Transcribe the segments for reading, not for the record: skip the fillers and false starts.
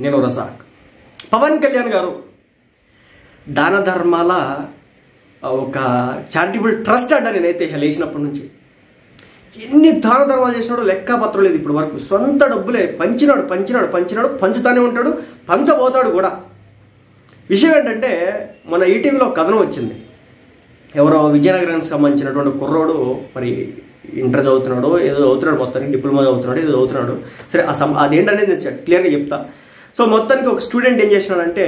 నేను రజాక్. పవన్ కళ్యాణ్ గారు దాన ధర్మాల ఒక చారిటబుల్ ట్రస్ట్ అంట. నేనైతే లేచినప్పటి నుంచి ఎన్ని దాన ధర్మాలు చేసినాడో లెక్కపత్రం లేదు ఇప్పటి వరకు. సొంత డబ్బులే పంచినాడు పంచుతానే ఉంటాడు, పంచబోతాడు కూడా. విషయం ఏంటంటే మన ఈటీవీలో ఒక కథనం వచ్చింది. ఎవరో విజయనగరానికి సంబంధించినటువంటి కుర్రోడు మరి ఇంటర్ చదువుతున్నాడు, ఏదో చదువుతున్నాడు, మొత్తానికి డిప్లొమా చదువుతున్నాడు, ఏదో చదువుతున్నాడు. సరే అదేంటనేది నేను క్లియర్గా చెప్తా. సో మొత్తానికి ఒక స్టూడెంట్ ఏం చేసినాడంటే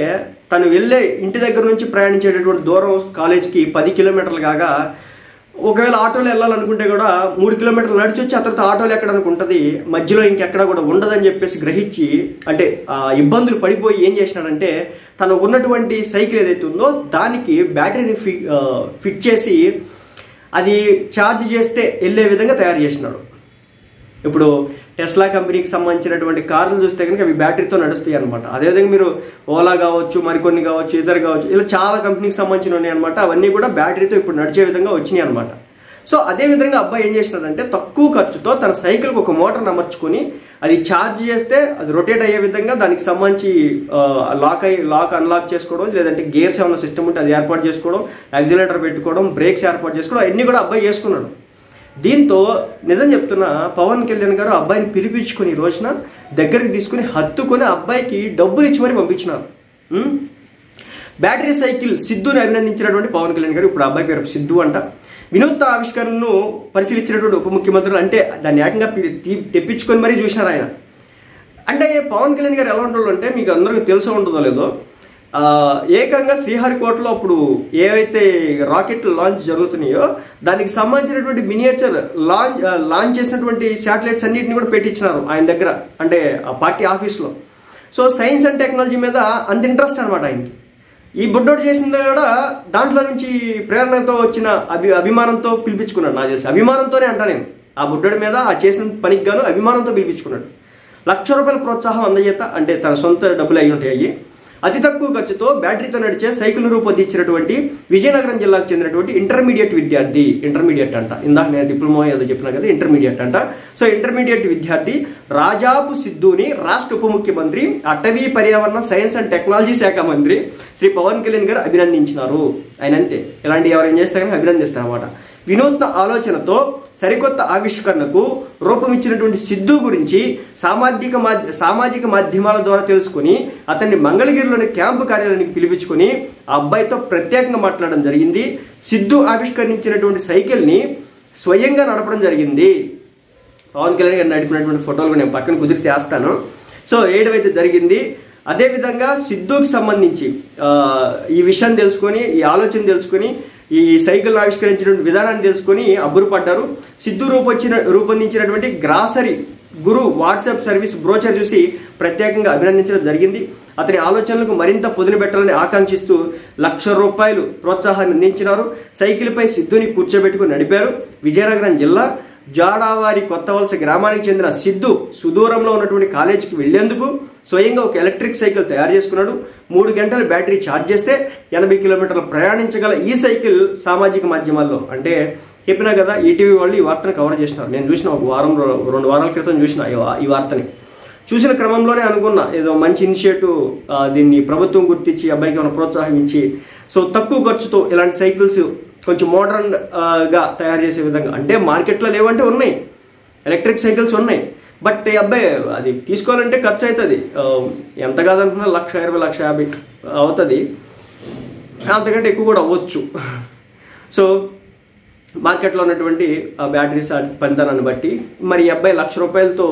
తను వెళ్ళే ఇంటి దగ్గర నుంచి ప్రయాణించేటటువంటి దూరం కాలేజ్కి 10 కిలోమీటర్లు కాగా, ఒకవేళ ఆటోలో వెళ్ళాలనుకుంటే కూడా 3 కిలోమీటర్లు నడిచి వచ్చి ఆ తర్వాత ఆటోలు ఎక్కడానికి ఉంటుంది, మధ్యలో ఇంకెక్కడ కూడా ఉండదని చెప్పేసి గ్రహించి అంటే ఇబ్బందులు పడిపోయి ఏం చేసినాడంటే తను ఉన్నటువంటి సైకిల్ ఏదైతే ఉందో దానికి బ్యాటరీని ఫిట్ చేసి అది ఛార్జ్ చేస్తే వెళ్ళే విధంగా తయారు చేసినాడు. ఇప్పుడు టెస్లా కంపెనీకి సంబంధించినటువంటి కార్లు చూస్తే కనుక అవి బ్యాటరీతో నడుస్తాయి అనమాట. అదేవిధంగా మీరు ఓలా కావచ్చు, మరికొన్ని కావచ్చు, ఇతర కావచ్చు, ఇలా చాలా కంపెనీకి సంబంధించిన ఉన్నాయి అనమాట. అవన్నీ కూడా బ్యాటరీతో ఇప్పుడు నడిచే విధంగా వచ్చినాయి అనమాట. సో అదేవిధంగా అబ్బాయి ఏం చేసినాడంటే తక్కువ ఖర్చుతో తన సైకిల్కి ఒక మోటార్ని అమర్చుకొని అది ఛార్జ్ చేస్తే అది రొటేట్ అయ్యే విధంగా దానికి సంబంధించి లాక్ అన్లాక్ చేసుకోవడం, లేదంటే గేర్స్ ఏమైనా సిస్టమ్ ఉంటే అది ఏర్పాటు చేసుకోవడం, యాక్సిలరేటర్ పెట్టుకోవడం, బ్రేక్స్ ఏర్పాటు చేసుకోవడం, అన్నీ కూడా అబ్బాయి చేసుకున్నాడు. దీంతో నిజం చెప్తున్నా పవన్ కళ్యాణ్ గారు అబ్బాయిని పిలిపించుకొని ఈ రోజున దగ్గరికి తీసుకుని హత్తుకొని అబ్బాయికి డబ్బులు ఇచ్చి మరీ పంపించినారు. బ్యాటరీ సైకిల్ సిద్ధుని అభినందించినటువంటి పవన్ కళ్యాణ్ గారు, ఇప్పుడు అబ్బాయి పేరు సిద్ధు అంట, వినూత్న ఆవిష్కరణను పరిశీలించినటువంటి ఉప ముఖ్యమంత్రులు అంటే దాన్ని ఏకంగా తెప్పించుకొని మరీ చూసినారు ఆయన. అంటే పవన్ కళ్యాణ్ గారు ఎలా ఉంటాడు అంటే మీకు అందరికీ తెలిసే ఉంటుందో లేదో, ఏకంగా శ్రీహరికోటలో అప్పుడు ఏవైతే రాకెట్లు లాంచ్ జరుగుతున్నాయో దానికి సంబంధించినటువంటి మినియేచర్ లాంచ్ చేసినటువంటి శాటిలైట్స్ అన్నింటినీ కూడా పెట్టించినారు ఆయన దగ్గర, అంటే పార్టీ ఆఫీస్లో. సో సైన్స్ అండ్ టెక్నాలజీ మీద అంత ఇంట్రెస్ట్ అనమాట ఆయనకి. ఈ బుడ్డోడు చేసింది కూడా దాంట్లో నుంచి ప్రేరణతో వచ్చిన అభిమానంతో పిలిపించుకున్నాడు. నాకు తెలిసి అభిమానంతోనే అంటా నేను. ఆ బుడ్డోడి మీద ఆ చేసిన పనికి గాను అభిమానంతో పిలిపించుకున్నాడు. ₹1,00,000 ప్రోత్సాహం అందజేత, అంటే తన సొంత డబ్బులు అయి ఉంటాయి. అయ్యి అతి తక్కువ ఖర్చుతో బ్యాటరీతో నడిచే సైకిల్ రూపొందించినటువంటి విజయనగరం జిల్లాకు చెందినటువంటి ఇంటర్మీడియట్ అంట. ఇందాక నేను డిప్లొమా ఏదో చెప్పినా కదా, ఇంటర్మీడియట్ అంట. సో ఇంటర్మీడియట్ విద్యార్థి రాజాపు సిద్ధుని రాష్ట్ర ఉప ముఖ్యమంత్రి, అటవీ పర్యావరణ సైన్స్ అండ్ టెక్నాలజీ శాఖ మంత్రి శ్రీ పవన్ కళ్యాణ్ గారు అభినందించినారు. ఆయన అంతే, ఇలాంటి ఎవరు ఏం చేస్తారు కానీ అభినందిస్తారు అనమాట. వినూత్న ఆలోచనతో సరికొత్త ఆవిష్కరణకు రూపమిచ్చినటువంటి సిద్ధు గురించి సామాజిక మాధ్యమాల ద్వారా తెలుసుకుని అతన్ని మంగళగిరిలోని క్యాంపు కార్యాలయానికి పిలిపించుకొని ఆ అబ్బాయితో ప్రత్యేకంగా మాట్లాడడం జరిగింది. సిద్ధు ఆవిష్కరించినటువంటి సైకిల్ని స్వయంగా నడపడం జరిగింది. పవన్ కళ్యాణ్ గారు నడిపినటువంటి ఫోటోలు నేను పక్కన కుదిరితే వేస్తాను. సో ఏడవైతే జరిగింది. అదేవిధంగా సిద్ధుకి సంబంధించి ఈ విషయం తెలుసుకొని, ఈ ఆలోచన తెలుసుకొని, ఈ సైకిల్ ఆవిష్కరించినటువంటి విధానాన్ని తెలుసుకొని అబ్బురుపడ్డారు. సిద్ధు రూపొందించినటువంటి గ్రాసరీ గురు వాట్సాప్ సర్వీస్ బ్రోచర్ చూసి ప్రత్యేకంగా అభినందించడం జరిగింది. అతని ఆలోచనలకు మరింత పొదును పెట్టాలని ఆకాంక్షిస్తూ ₹1,00,000 ప్రోత్సాహాన్ని అందించినారు. సైకిల్పై సిద్ధుని కూర్చోబెట్టుకుని నడిపారు. విజయనగరం జిల్లా జాడావారి కొత్తవలస గ్రామానికి చెందిన సిద్ధు సుదూరంలో ఉన్నటువంటి కాలేజీకి వెళ్లేందుకు స్వయంగా ఒక ఎలక్ట్రిక్ సైకిల్ తయారు చేసుకున్నాడు. 3 గంటల బ్యాటరీ ఛార్జ్ చేస్తే 80 కిలోమీటర్లు ప్రయాణించగల ఈ సైకిల్ సామాజిక మాధ్యమాల్లో, అంటే చెప్పినా కదా ఈటీవీ వాళ్ళు ఈ వార్తను కవర్ చేసినారు. నేను చూసిన ఒక 2 వారాల క్రితం చూసిన ఈ వార్తని. చూసిన క్రమంలోనే అనుకున్నా ఏదో మంచి ఇనిషియేటివ్, దీన్ని ప్రభుత్వం గుర్తించి అబ్బాయికి ఏమైనా ప్రోత్సాహం ఇచ్చి సో తక్కువ ఖర్చుతో ఇలాంటి సైకిల్స్ కొంచెం మోడర్న్ గా తయారు చేసే విధంగా, అంటే మార్కెట్లో లేవంటే ఉన్నాయి, ఎలక్ట్రిక్ సైకిల్స్ ఉన్నాయి. బట్ ఈ అబ్బాయి అది తీసుకోవాలంటే ఖర్చు అవుతుంది. ఎంత కాదనుకున్నా 1,20,000, 1,50,000 అవుతుంది. అంతకంటే ఎక్కువ కూడా అవ్వచ్చు. సో మార్కెట్లో ఉన్నటువంటి బ్యాటరీస్ పనితనాన్ని బట్టి మరి ఈ అబ్బాయి ₹1,00,000తో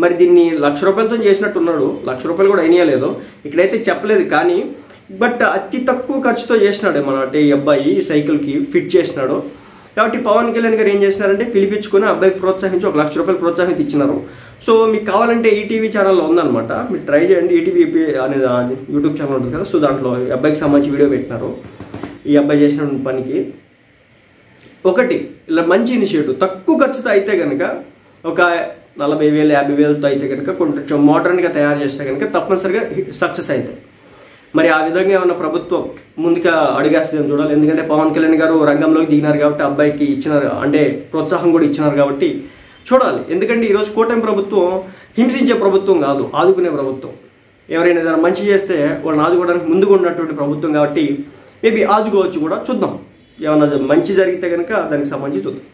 మరి దీన్ని ₹1,00,000తో చేసినట్టున్నాడు. ₹1,00,000 కూడా అయినాయలేదు ఇక్కడైతే చెప్పలేదు. కానీ బట్ అతి తక్కువ ఖర్చుతో చేసినాడు అంటే ఈ అబ్బాయి ఈ సైకిల్కి ఫిట్ చేసినాడు. కాబట్టి పవన్ కళ్యాణ్ గారు ఏం చేసినారంటే పిలిపించుకుని అబ్బాయికి ప్రోత్సహించి ₹1,00,000 ప్రోత్సాహం ఇచ్చినారు. సో మీకు కావాలంటే ఈటీవీ ఛానల్లో ఉందన్నమాట, మీరు ట్రై చేయండి. ఈటీవీ అనేది యూట్యూబ్ ఛానల్ ఉంటుంది కదా, సో దాంట్లో అబ్బాయికి సంబంధించి వీడియో పెట్టినారు. ఈ అబ్బాయి చేసిన పనికి ఒకటి ఇలా మంచి ఇనిషియేటివ్. తక్కువ ఖర్చుతో అయితే కనుక ఒక 40,000, 50,000తో అయితే కనుక కొంచెం మోడర్న్గా తయారు చేస్తే కనుక తప్పనిసరిగా సక్సెస్ అవుతాయి. మరి ఆ విధంగా ఏమన్నా ప్రభుత్వం ముందుగా అడిగేస్తుందని చూడాలి. ఎందుకంటే పవన్ కళ్యాణ్ గారు రంగంలోకి దిగినారు కాబట్టి అబ్బాయికి ఇచ్చినారు, అంటే ప్రోత్సాహం కూడా ఇచ్చినారు కాబట్టి చూడాలి. ఎందుకంటే ఈరోజు కూటమి ప్రభుత్వం హింసించే ప్రభుత్వం కాదు, ఆదుకునే ప్రభుత్వం. ఎవరైనా ఏదైనా మంచి చేస్తే వాళ్ళని ఆదుకోవడానికి ముందుగా ఉన్నటువంటి ప్రభుత్వం కాబట్టి మేబీ ఆదుకోవచ్చు కూడా, చూద్దాం. ఏమన్నా మంచి జరిగితే కనుక దానికి సంబంధించి చూద్దాం.